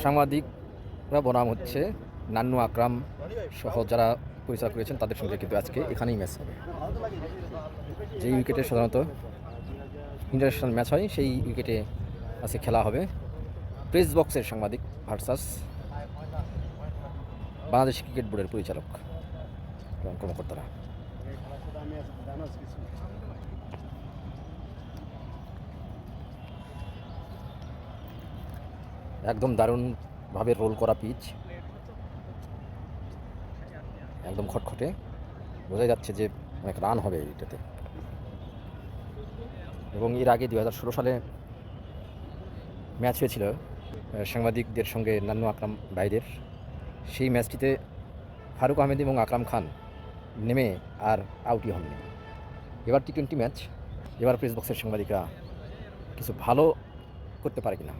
সাংবাদিকরা বনাম হচ্ছে নান্নু আকরাম সহ যারা পরিচয় করেছেন তাদের সঙ্গে কিন্তু আজকে এখানেই ম্যাচ হবে। যেই উইকেটে সাধারণত ইন্টারন্যাশনাল ম্যাচ হয় সেই উইকেটে আজকে খেলা হবে। প্রেস বক্সের সাংবাদিক ভার্সাস বাংলাদেশ ক্রিকেট বোর্ডের পরিচালক এবং কর্মকর্তারা। একদম দারুণভাবে রোল করা পিচ, একদম খটখটে, বোঝা যাচ্ছে যে অনেক রান হবে এটাতে। এবং এর আগে 2016 সালে ম্যাচ হয়েছিল সাংবাদিকদের সঙ্গে নান্নু আকরাম ভাইদের। সেই ম্যাচটিতে ফারুক আহমেদ এবং আকরাম খান নেমে আর আউটই হননি। এবার টি-20 ম্যাচ, এবার প্রেস বক্সের সাংবাদিকরা কিছু ভালো করতে পারে কিনা।